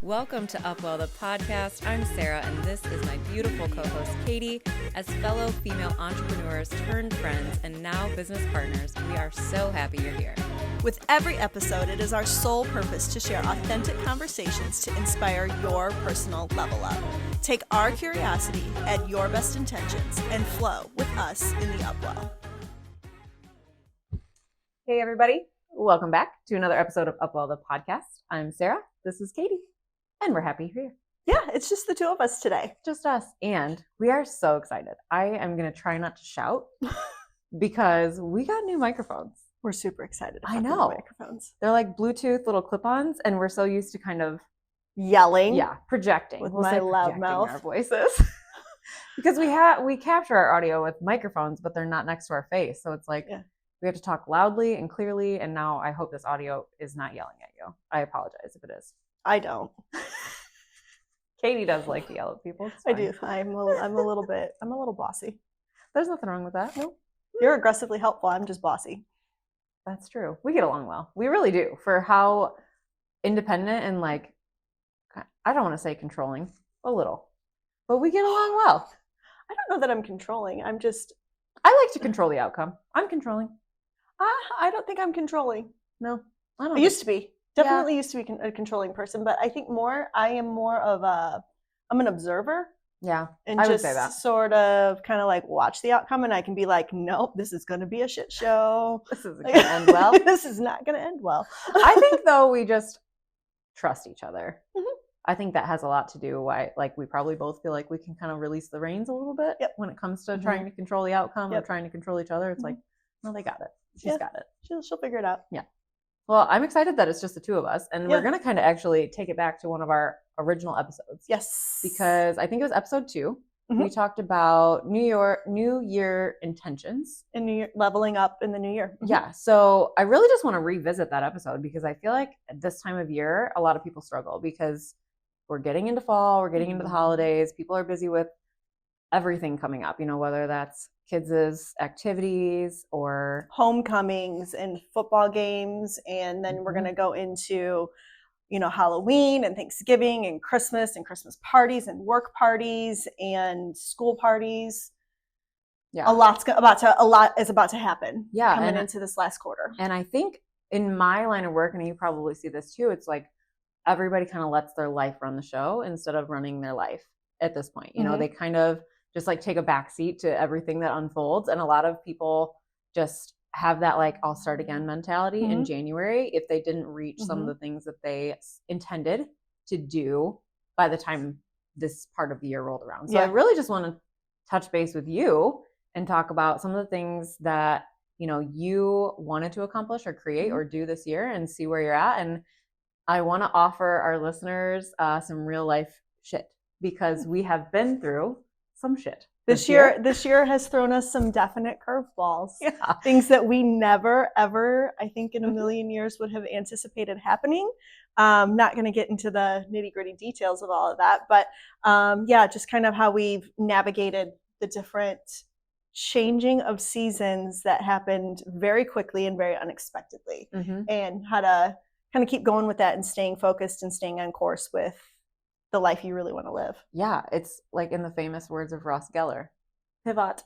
Welcome to UpWell The Podcast. I'm Sarah, and this is my beautiful co-host, Katie. As fellow female entrepreneurs turned friends and now business partners, we are so happy you're here. With every episode, it is our sole purpose to share authentic conversations to inspire your personal level up. Take our curiosity, add your best intentions, and flow with us in the UpWell. Hey, everybody. Welcome back to another episode of UpWell The Podcast. I'm Sarah. This is Katie. And we're happy you're here. Yeah, it's just the two of us today. Just us. And we are so excited. I am going to try not to shout because we got new microphones. We're super excited about I the know. new microphones. They're like Bluetooth little clip-ons, and we're so used to kind of Yelling. Yeah, projecting. With We'll my say loud projecting mouth. our voices. Because we capture our audio with microphones, but they're not next to our face. So it's like we have to talk loudly and clearly. And now I hope this audio is not yelling at you. I apologize if it is. I don't. Katie does like to yell at people. It's I fine. do. I'm a little bossy. There's nothing wrong with that. Nope. You're aggressively helpful. I'm just bossy. That's true. We get along well. We really do. For how independent and like, I don't want to say controlling, a little, but we get along well. I don't know that I'm controlling. I like to control the outcome. I'm controlling. I don't think I'm controlling. No, I don't. I used to be. Definitely used to be a controlling person, but I think I am more of I'm an observer. Yeah, and I just would say that. Sort of kind of like watch the outcome, and I can be like, nope, this is going to be a shit show. This isn't going to end well. This is not going to end well. I think though we just trust each other. Mm-hmm. I think that has a lot to do why like we probably both feel like we can kind of release the reins a little bit when it comes to trying to control the outcome or trying to control each other. It's like, no, they got it. She's got it. She'll figure it out. Yeah. Well, I'm excited that it's just the two of us, and we're going to kind of actually take it back to one of our original episodes. Yes. Because I think it was episode 2. Mm-hmm. We talked about New Year intentions. And leveling up in the new year. Mm-hmm. Yeah. So I really just want to revisit that episode because I feel like at this time of year, a lot of people struggle because we're getting into fall, we're getting into the holidays. People are busy with everything coming up, whether that's kids' activities or homecomings and football games. And then we're going to go into, Halloween and Thanksgiving and Christmas parties and work parties and school parties. Yeah. A lot is about to happen. Yeah. Coming into this last quarter. And I think in my line of work, and you probably see this too, it's like everybody kind of lets their life run the show instead of running their life at this point. They kind of just like take a backseat to everything that unfolds. And a lot of people just have that like I'll start again mentality in January if they didn't reach some of the things that they intended to do by the time this part of the year rolled around. So I really just want to touch base with you and talk about some of the things that, you wanted to accomplish or create or do this year and see where you're at. And I want to offer our listeners some real life shit because we have been through some shit. This year has thrown us some definite curveballs. Yeah. Things that we never, ever, I think in a million years would have anticipated happening. Not going to get into the nitty gritty details of all of that, but just kind of how we've navigated the different changing of seasons that happened very quickly and very unexpectedly, and how to kind of keep going with that and staying focused and staying on course with the life you really want to live. Yeah, it's like in the famous words of Ross Geller, pivot.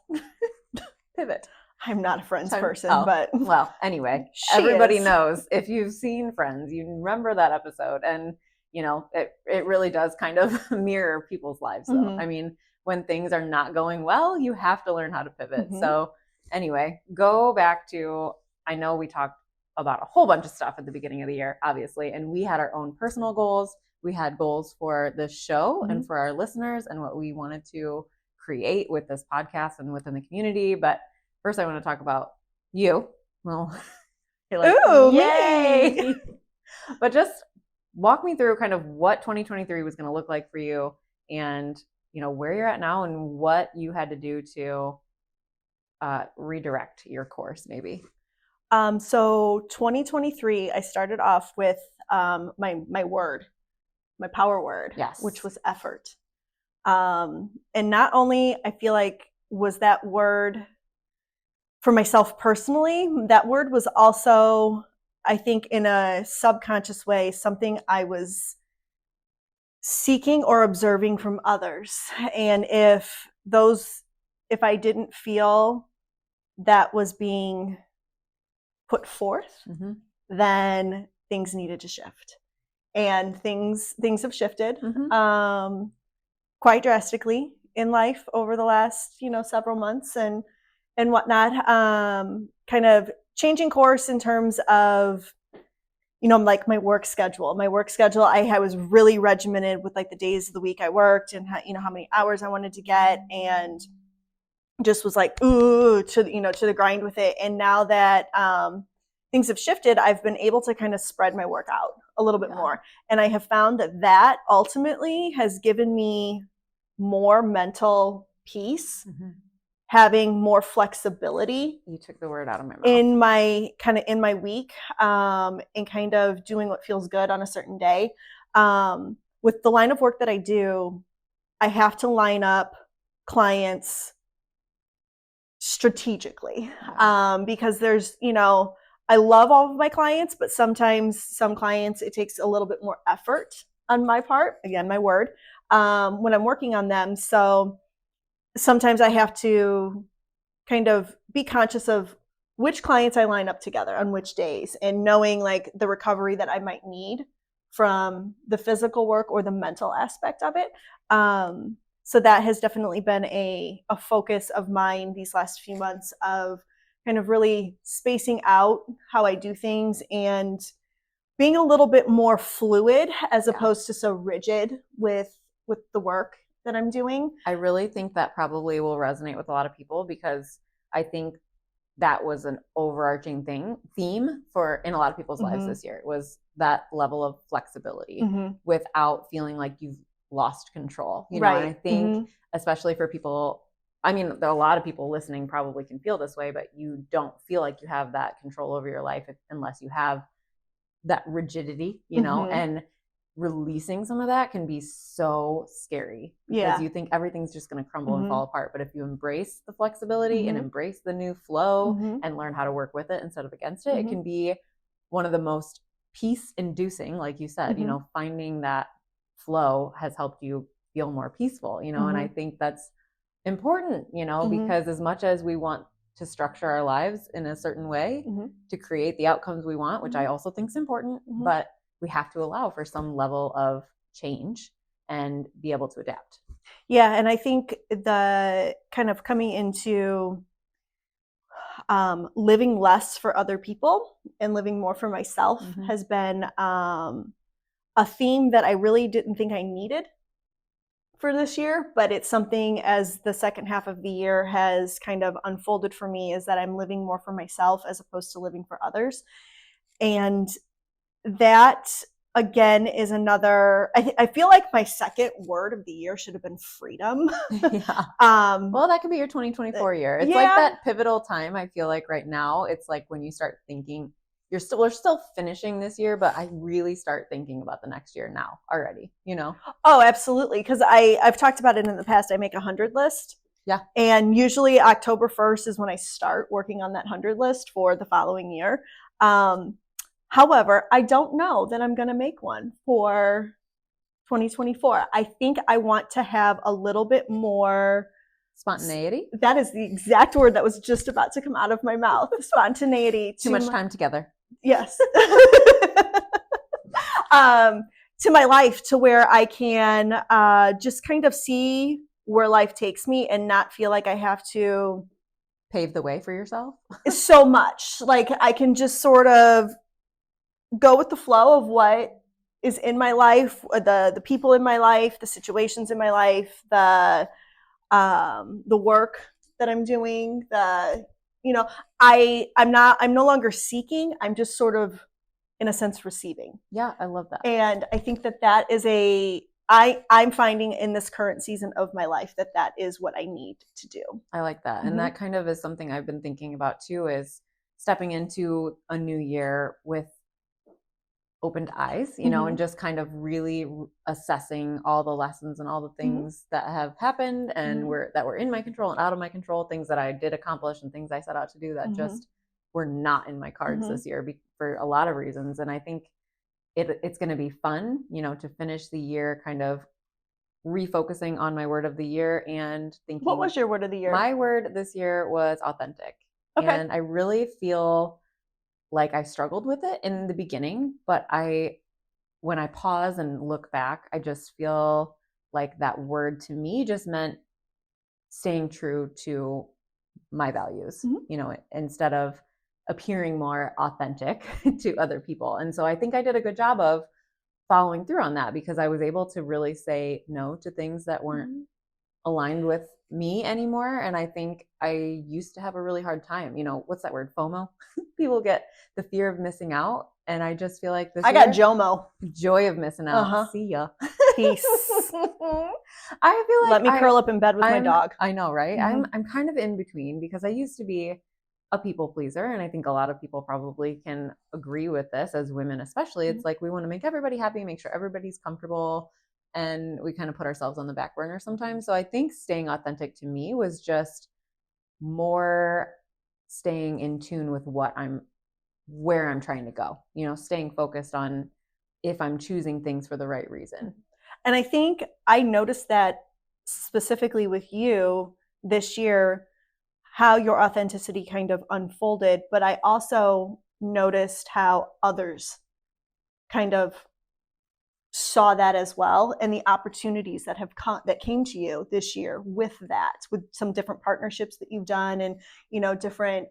Pivot. I'm not a Friends person, but well, anyway, everybody knows if you've seen Friends, you remember that episode, and it really does kind of mirror people's lives. Though I mean, when things are not going well, you have to learn how to pivot. So anyway, go back to I know we talked about a whole bunch of stuff at the beginning of the year, obviously, and we had our own personal goals. We had goals for this show and for our listeners and what we wanted to create with this podcast and within the community. But first I want to talk about you. Well, you're like, ooh, yay! But just walk me through kind of what 2023 was going to look like for you and, where you're at now and what you had to do to redirect your course maybe. So 2023, I started off with my power word, which was effort. And not only I feel like was that word for myself personally, that word was also, I think in a subconscious way, something I was seeking or observing from others. And if I didn't feel that was being put forth, then things needed to shift. And things have shifted quite drastically in life over the last, several months and whatnot. Kind of changing course in terms of, like my work schedule. I was really regimented with like the days of the week I worked and how many hours I wanted to get, and just was like, ooh, to the grind with it. And now that things have shifted, I've been able to kind of spread my work out a little bit more. And I have found that ultimately has given me more mental peace, having more flexibility. You took the word out of my mouth. In my week, and kind of doing what feels good on a certain day. With the line of work that I do, I have to line up clients strategically, because there's, I love all of my clients, but sometimes some clients, it takes a little bit more effort on my part, again, my word, when I'm working on them. So sometimes I have to kind of be conscious of which clients I line up together on which days, and knowing like the recovery that I might need from the physical work or the mental aspect of it. So that has definitely been a focus of mine these last few months, of kind of really spacing out how I do things and being a little bit more fluid as opposed to so rigid with the work that I'm doing. I really think that probably will resonate with a lot of people, because I think that was an overarching theme in a lot of people's lives this year. It was that level of flexibility without feeling like you've lost control. You know, and I think especially for people, I mean, there are a lot of people listening probably can feel this way, but you don't feel like you have that control over your life unless you have that rigidity, and releasing some of that can be so scary, because you think everything's just going to crumble and fall apart. But if you embrace the flexibility and embrace the new flow and learn how to work with it instead of against it, it can be one of the most peace inducing, like you said, finding that flow has helped you feel more peaceful, and I think that's important, because as much as we want to structure our lives in a certain way to create the outcomes we want, which I also think is important, but we have to allow for some level of change and be able to adapt. Yeah. And I think the kind of coming into living less for other people and living more for myself has been a theme that I really didn't think I needed for this year, but it's something as the second half of the year has kind of unfolded for me, is that I'm living more for myself as opposed to living for others. And that again is another, I feel like my second word of the year should have been freedom. Well, that could be your 2024 year. It's like that pivotal time. I feel like right now, it's like when you start thinking, we're still finishing this year, but I really start thinking about the next year now already, Oh, absolutely. Because I've talked about it in the past. I make a 100 list. Yeah. And usually October 1st is when I start working on that 100 list for the following year. However, I don't know that I'm going to make one for 2024. I think I want to have a little bit more spontaneity. That is the exact word that was just about to come out of my mouth. Spontaneity. Too much time together. Yes. To my life, to where I can just kind of see where life takes me and not feel like I have to pave the way for yourself so much. Like I can just sort of go with the flow of what is in my life, the people in my life, the situations in my life, the work that I'm doing, I'm no longer seeking. I'm just sort of, in a sense, receiving. Yeah, I love that. And I think that is I'm finding in this current season of my life that is what I need to do. I like that. And that kind of is something I've been thinking about too, is stepping into a new year with opened eyes, and just kind of really assessing all the lessons and all the things that have happened and that were in my control and out of my control, things that I did accomplish and things I set out to do that just were not in my cards this year for a lot of reasons. And I think it's going to be fun, to finish the year kind of refocusing on my word of the year and thinking. What was your word of the year? My word this year was authentic. Okay. And I really feel like I struggled with it in the beginning, but when I pause and look back, I just feel like that word to me just meant staying true to my values, instead of appearing more authentic to other people. And so I think I did a good job of following through on that, because I was able to really say no to things that weren't aligned with me anymore. And I think I used to have a really hard time. What's that word? FOMO? People get the fear of missing out. And I just feel like I got JOMO. Joy of missing out. See ya. Peace. I feel like let me curl up in bed with my dog. I know, right? I'm kind of in between, because I used to be a people pleaser, and I think a lot of people probably can agree with this, as women especially. It's like we want to make everybody happy, make sure everybody's comfortable, and we kind of put ourselves on the back burner sometimes. So I think staying authentic to me was just more staying in tune with where I'm trying to go, staying focused on if I'm choosing things for the right reason. And I think I noticed that specifically with you this year, how your authenticity kind of unfolded, but I also noticed how others kind of saw that as well, and the opportunities that came to you this year with some different partnerships that you've done, and different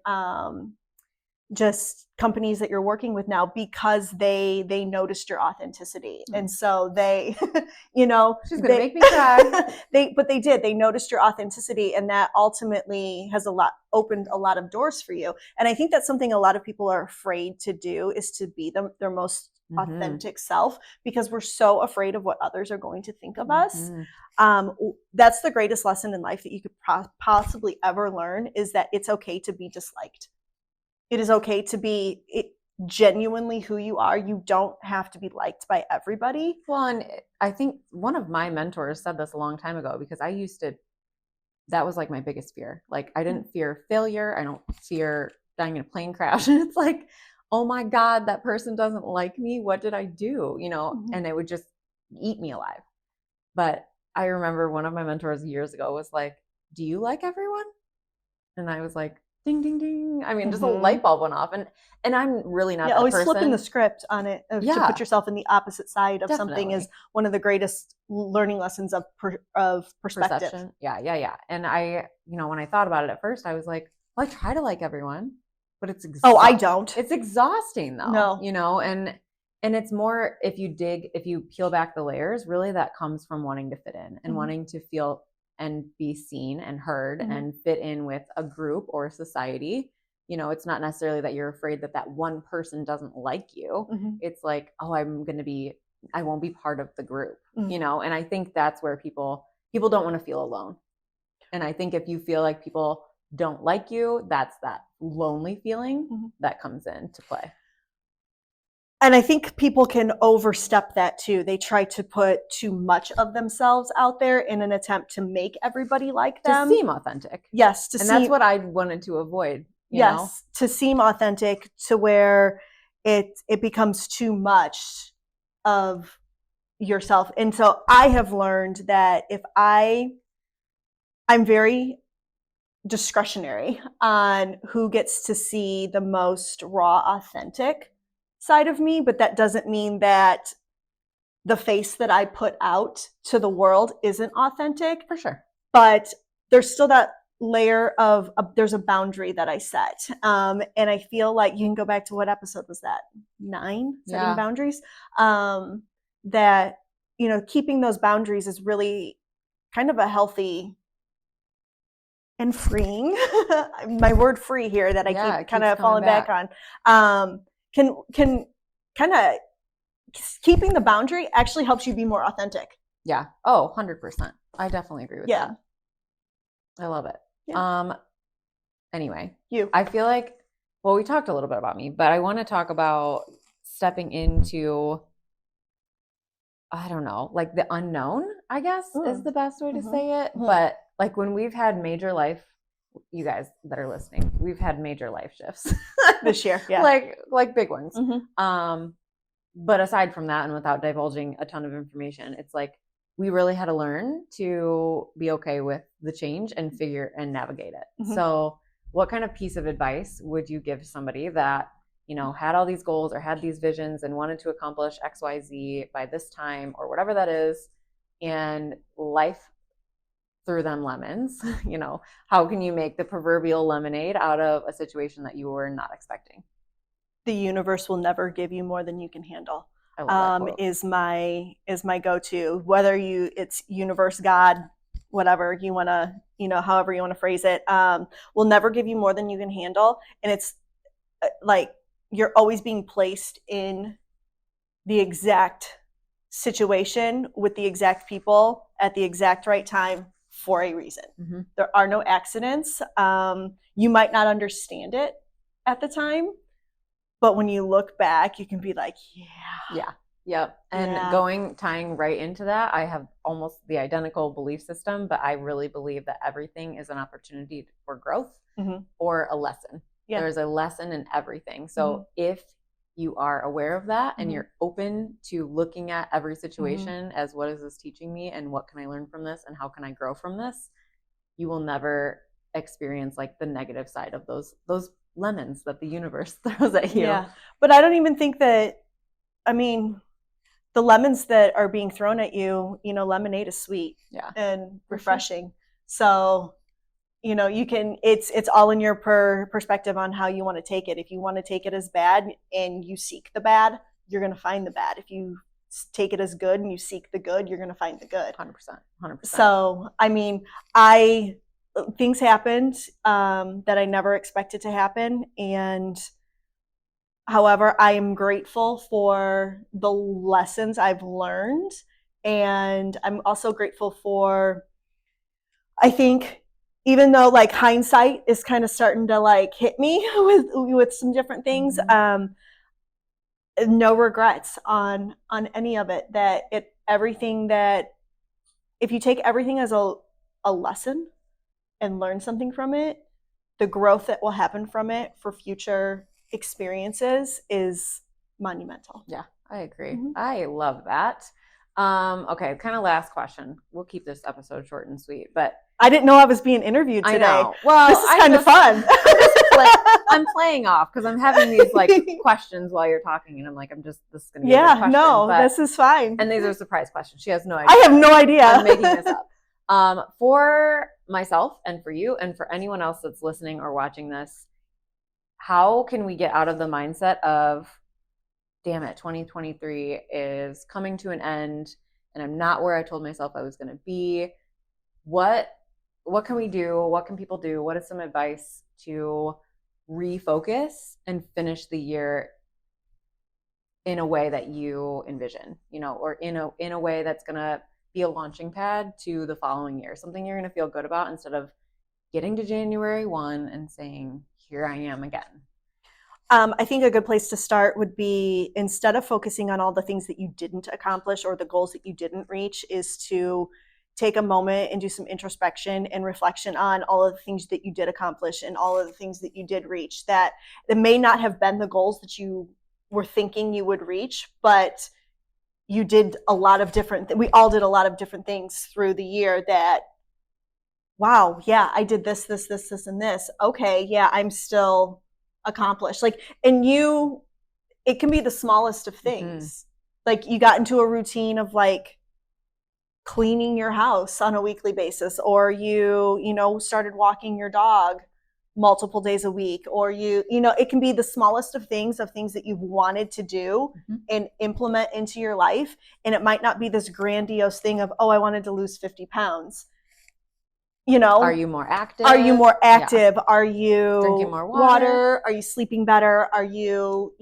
just companies that you're working with now, because they noticed your authenticity. And so they she's gonna make me cry. They noticed your authenticity, and that ultimately has opened a lot of doors for you. And I think that's something a lot of people are afraid to do, is to be their most authentic self, because we're so afraid of what others are going to think of us. That's the greatest lesson in life that you could possibly ever learn, is that it's okay to be disliked. It is okay to be genuinely who you are. You don't have to be liked by everybody. Well, and I think one of my mentors said this a long time ago, because that was like my biggest fear. Like, I didn't fear failure. I don't fear dying in a plane crash. And it's like, oh my God, that person doesn't like me. What did I do? And it would just eat me alive. But I remember one of my mentors years ago was like, do you like everyone? And I was like, ding, ding, ding. I mean, just a light bulb went off. And I'm really not that always person. Flipping the script on it, to put yourself in the opposite side of something, is one of the greatest learning lessons of perspective. Perception. Yeah. And I, when I thought about it at first, I was like, well, I try to like everyone, but it's exhausting. Oh, I don't. It's exhausting though. No. And it's more, if you peel back the layers, really that comes from wanting to fit in and wanting to feel and be seen and heard and fit in with a group or a society. It's not necessarily that you're afraid that one person doesn't like you. It's like, oh, I won't be part of the group, and I think that's where people don't want to feel alone. And I think if you feel like people don't like you, that's that lonely feeling that comes into play. And I think people can overstep that too. They try to put too much of themselves out there in an attempt to make everybody like them. To seem authentic. Yes. That's what I wanted to avoid. You know? To seem authentic, to where it becomes too much of yourself. And so I have learned that if I'm very discretionary on who gets to see the most raw, authentic side of me, but that doesn't mean that the face that I put out to the world isn't authentic. For sure. But there's still that layer of there's a boundary that I set. And I feel like you can go back to, what episode was that? 9, setting boundaries. That, keeping those boundaries is really kind of a healthy and freeing, my word free here that I keep kind of falling back on. Can kind of, keeping the boundary actually helps you be more authentic. Yeah. Oh, 100%. I definitely agree with that. I love it. Yeah. Anyway, I feel like, well, we talked a little bit about me, but I want to talk about stepping into, I don't know, like the unknown, I guess is the best way to say it. But like when we've had major life, you guys that are listening, we've had major life shifts this year. Yeah. Like big ones. But aside from that, and without divulging a ton of information, it's like we really had to learn to be okay with the change and figure and navigate it. So what kind of piece of advice would you give somebody that, you know, had all these goals or had these visions and wanted to accomplish XYZ by this time or whatever that is, and life threw them lemons? You know, how can you make the proverbial lemonade out of a situation that you were not expecting? The universe will never give you more than you can handle. I love that quote. Is my go-to. Whether it's universe, God, whatever you want to, you know, however you want to phrase it, will never give you more than you can handle. And it's like you're always being placed in the exact situation with the exact people at the exact right time for a reason. There are no accidents. You might not understand it at the time, but when you look back, you can be like, And tying right into that, I have almost the identical belief system, but I really believe that everything is an opportunity for growth or a lesson. There's a lesson in everything. So if you are aware of that and you're open to looking at every situation as, what is this teaching me, and what can I learn from this, and how can I grow from this, you will never experience like the negative side of those lemons that the universe throws at you. Yeah, but I don't even think that, I mean, the lemons that are being thrown at you, you know, lemonade is sweet and refreshing. So, you know, you can, it's all in your perspective on how you want to take it. If you want to take it as bad and you seek the bad, you're going to find the bad. If you take it as good and you seek the good, you're going to find the good. 100%. So, I mean, things happened that I never expected to happen. And however, I am grateful for the lessons I've learned. And I'm also grateful for, I think, even though like hindsight is kind of starting to like hit me with some different things, no regrets on any of it. Everything that, if you take everything as a lesson and learn something from it, the growth that will happen from it for future experiences is monumental. Yeah, I agree. I love that. Okay, kind of last question. We'll keep this episode short and sweet, but I didn't know I was being interviewed today. I know. Well, this is kind of fun. I'm playing off because I'm having these like questions while you're talking, and I'm like, this is going to be a good question. No, this is fine. And these are surprise questions. She has no idea. I have no idea. I'm making this up. For myself and for you and for anyone else that's listening or watching this, how can we get out of the mindset of, damn it, 2023 is coming to an end and I'm not where I told myself I was going to be? What can we do? What can people do? What is some advice to refocus and finish the year in a way that you envision, you know, or in a way that's going to be a launching pad to the following year, something you're going to feel good about, instead of getting to January 1 and saying, here I am again? I think a good place to start would be, instead of focusing on all the things that you didn't accomplish or the goals that you didn't reach, is to take a moment and do some introspection and reflection on all of the things that you did accomplish and all of the things that you did reach, that it may not have been the goals that you were thinking you would reach, but you did a lot of we all did a lot of different things through the year that, wow, yeah, I did this, and this. Okay, yeah, I'm still accomplished. Like, and it can be the smallest of things. Like, you got into a routine of like cleaning your house on a weekly basis, or you started walking your dog multiple days a week, or it can be the smallest of things that you've wanted to do and implement into your life. And it might not be this grandiose thing of, oh, I wanted to lose 50 pounds. Are you more active? Yeah. Are you drinking more water? Are you sleeping better? Are you,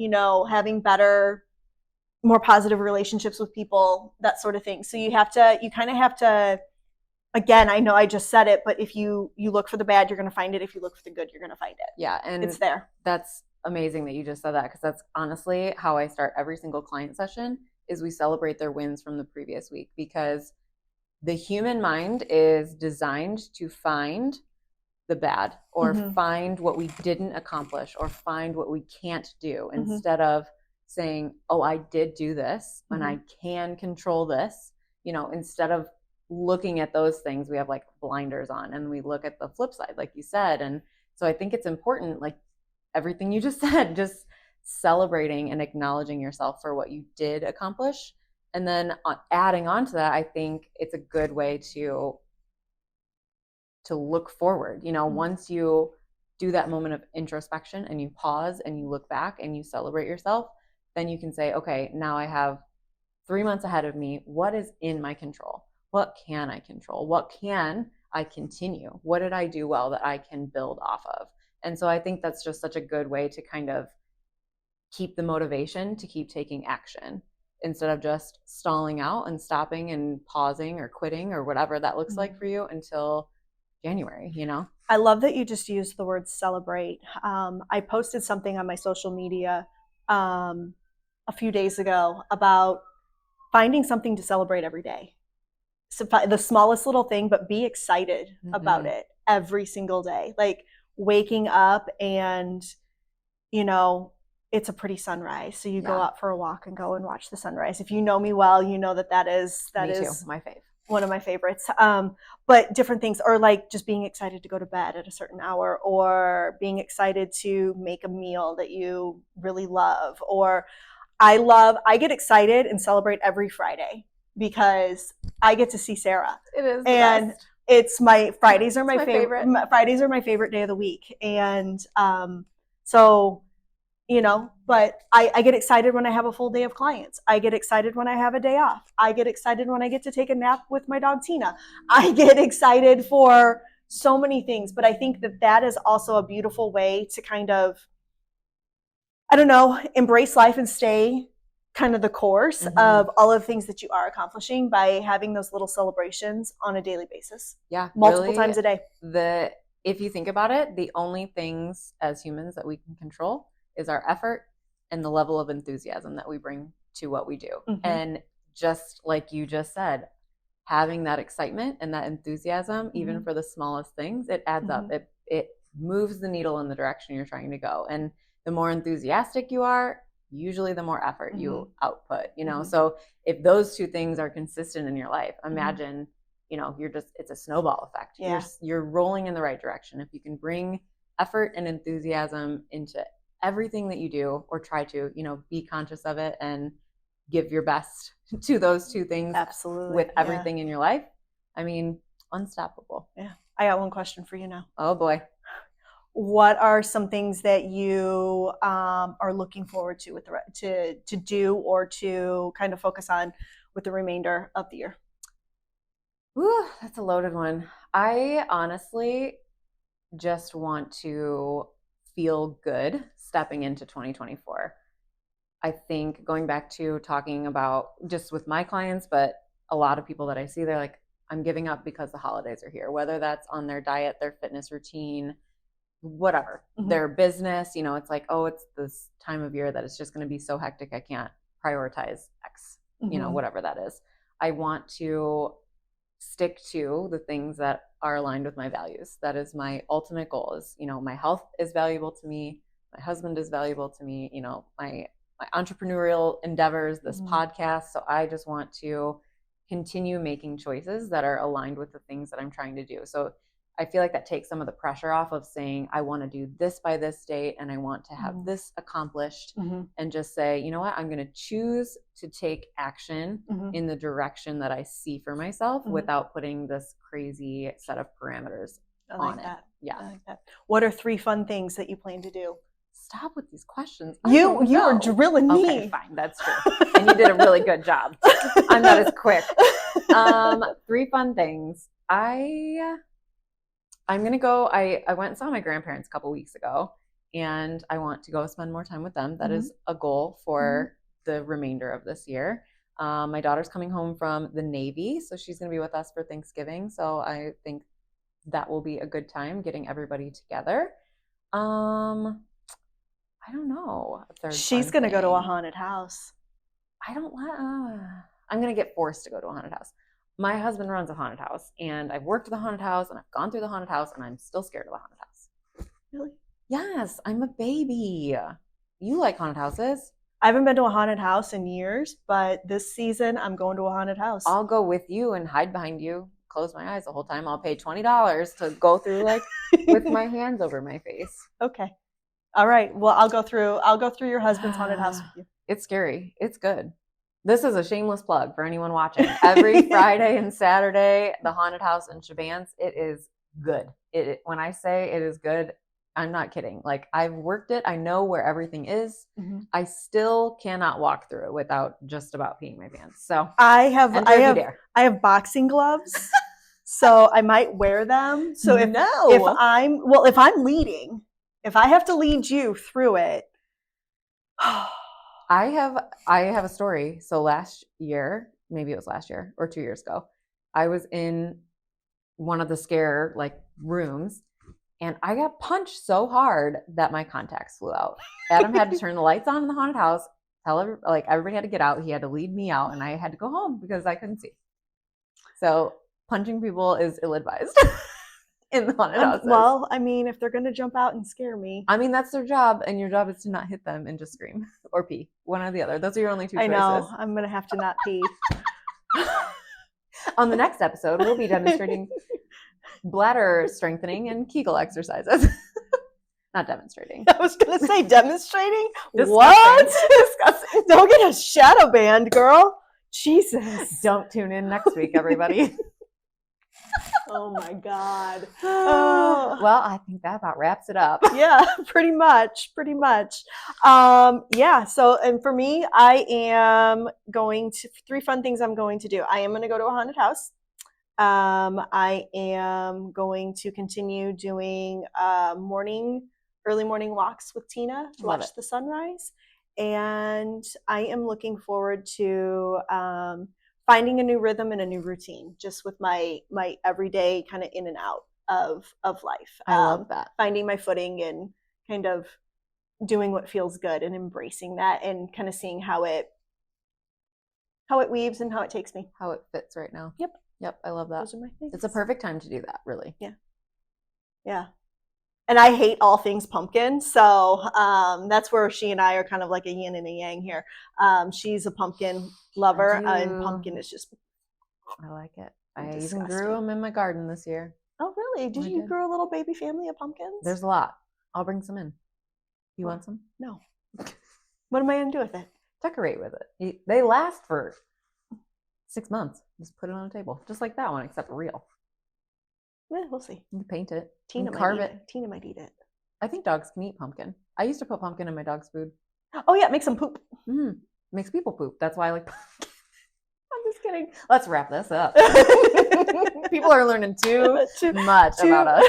having better, more positive relationships with people, that sort of thing. So you kind of have to, again, I know I just said it, but if you look for the bad, you're going to find it. If you look for the good, you're going to find it. Yeah. And it's there. That's amazing that you just said that, because that's honestly how I start every single client session, is we celebrate their wins from the previous week, because the human mind is designed to find the bad, or find what we didn't accomplish, or find what we can't do, instead of saying, oh, I did do this and I can control this, you know, instead of looking at those things, we have like blinders on and we look at the flip side, like you said. And so I think it's important, like everything you just said, just celebrating and acknowledging yourself for what you did accomplish. And then adding on to that, I think it's a good way to look forward. You know, once you do that moment of introspection and you pause and you look back and you celebrate yourself, then you can say, okay, now I have 3 months ahead of me. What is in my control? What can I control? What can I continue? What did I do well that I can build off of? And so I think that's just such a good way to kind of keep the motivation to keep taking action instead of just stalling out and stopping and pausing or quitting or whatever that looks like for you until January, you know? I love that you just used the word celebrate. I posted something on my social media a few days ago about finding something to celebrate every day. So the smallest little thing, but be excited about it every single day. Like waking up and, you know, it's a pretty sunrise. So you go out for a walk and go and watch the sunrise. If you know me well, you know that is me too, my fave. One of my favorites. But different things, or like just being excited to go to bed at a certain hour, or being excited to make a meal that you really love. Or I get excited and celebrate every Friday because I get to see Sarah. It is, and best. It's my Fridays are my favorite. Fridays are my favorite day of the week, and so. You know, but I get excited when I have a full day of clients. I get excited when I have a day off. I get excited when I get to take a nap with my dog, Tina. I get excited for so many things, but I think that is also a beautiful way to kind of, I don't know, embrace life and stay kind of the course of all of the things that you are accomplishing by having those little celebrations on a daily basis. Yeah. Multiple times a day. If you think about it, the only things as humans that we can control is our effort and the level of enthusiasm that we bring to what we do. And just like you just said, having that excitement and that enthusiasm, even for the smallest things, it adds up. It moves the needle in the direction you're trying to go. And the more enthusiastic you are, usually the more effort you output, you know? So if those two things are consistent in your life, imagine, you know, it's a snowball effect. You're rolling in the right direction. If you can bring effort and enthusiasm into everything that you do, or try to, you know, be conscious of it and give your best to those two things. Absolutely. With everything in your life. I mean, unstoppable. Yeah. I got one question for you now. Oh boy. What are some things that you are looking forward to to do or to kind of focus on with the remainder of the year? Ooh, that's a loaded one. I honestly just want to feel good stepping into 2024. I think going back to talking about just with my clients, but a lot of people that I see, they're like, I'm giving up because the holidays are here, whether that's on their diet, their fitness routine, whatever, their business, you know, it's like, oh, it's this time of year that it's just going to be so hectic. I can't prioritize X, you know, whatever that is. I want to stick to the things that are aligned with my values. That is my ultimate goal. Is, you know, my health is valuable to me. My husband is valuable to me. You know, my entrepreneurial endeavors, this podcast. So I just want to continue making choices that are aligned with the things that I'm trying to do. So I feel like that takes some of the pressure off of saying, I want to do this by this date and I want to have this accomplished, and just say, you know what, I'm going to choose to take action in the direction that I see for myself without putting this crazy set of parameters on it. Yeah. I like that. What are 3 fun things that you plan to do? Stop with these questions. You are drilling me. Okay, fine. That's true. And you did a really good job. I'm not as quick. 3 fun things. I'm going to go, I went and saw my grandparents a couple weeks ago, and I want to go spend more time with them. That is a goal for the remainder of this year. My daughter's coming home from the Navy, so she's going to be with us for Thanksgiving. So I think that will be a good time getting everybody together. I don't know. She's going to go to a haunted house. I'm going to get forced to go to a haunted house. My husband runs a haunted house, and I've worked at the haunted house, and I've gone through the haunted house, and I'm still scared of the haunted house. Really? Yes, I'm a baby. You like haunted houses? I haven't been to a haunted house in years, but this season I'm going to a haunted house. I'll go with you and hide behind you, close my eyes the whole time. I'll pay $20 to go through like with my hands over my face. Okay. All right. Well, I'll go through your husband's haunted house with you. It's scary. It's good. This is a shameless plug for anyone watching. Every Friday and Saturday, the haunted house in Chavance, it is good. When I say it is good, I'm not kidding. Like, I've worked it. I know where everything is. Mm-hmm. I still cannot walk through it without just about peeing my pants. So I have boxing gloves, so I might wear them. So if I'm leading, if I have to lead you through it. I have a story. So last year, maybe it was last year or 2 years ago, I was in one of the scare like rooms and I got punched so hard that my contacts flew out. Adam had to turn the lights on in the haunted house, everybody had to get out. He had to lead me out and I had to go home because I couldn't see. So punching people is ill-advised. In the haunted houses. Well, I mean, if they're going to jump out and scare me. I mean, that's their job, and your job is to not hit them and just scream or pee. One or the other. Those are your only two choices. I know. I'm going to have to not pee. On the next episode, we'll be demonstrating bladder strengthening and Kegel exercises. Not demonstrating. I was going to say demonstrating? What? Disgusting. Don't get a shadow banned, girl. Jesus. Don't tune in next week, everybody. Oh my God. Well, I think that about wraps it up. Yeah, pretty much. Yeah. So, and for me, I am going to 3 fun things I'm going to do. I am going to go to a haunted house. I am going to continue doing early morning walks with Tina to watch the sunrise. And I am looking forward to finding a new rhythm and a new routine just with my everyday kind of in and out of life. I love that. Finding my footing and kind of doing what feels good and embracing that and kind of seeing how it weaves and how it takes me. How it fits right now. Yep. I love that. Those are my things. It's a perfect time to do that, really. Yeah. And I hate all things pumpkin. So that's where she and I are kind of like a yin and a yang here. She's a pumpkin lover and pumpkin is just. I like it. I even grew them in my garden this year. Oh, really? Did you grow a little baby family of pumpkins? There's a lot. I'll bring some in. You want some? No. What am I going to do with it? Decorate with it. They last for 6 months. Just put it on a table. Just like that one, except real. Yeah, we'll see. You can paint it. Tina might eat it. I think dogs can eat pumpkin. I used to put pumpkin in my dog's food. Oh yeah, it makes them poop. Mm-hmm. Makes people poop. That's why I like pumpkin. I'm just kidding. Let's wrap this up. People are learning too much about us.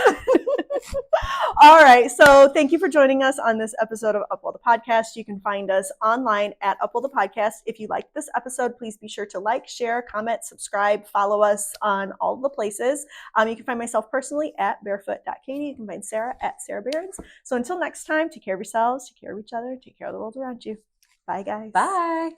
All right. So thank you for joining us on this episode of UpWell The Podcast. You can find us online at UpWell The Podcast. If you like this episode, please be sure to like, share, comment, subscribe, follow us on all the places. You can find myself personally at barefoot.katie. You can find Sarah at Sarah Behrens. So until next time, take care of yourselves, take care of each other, take care of the world around you. Bye, guys. Bye.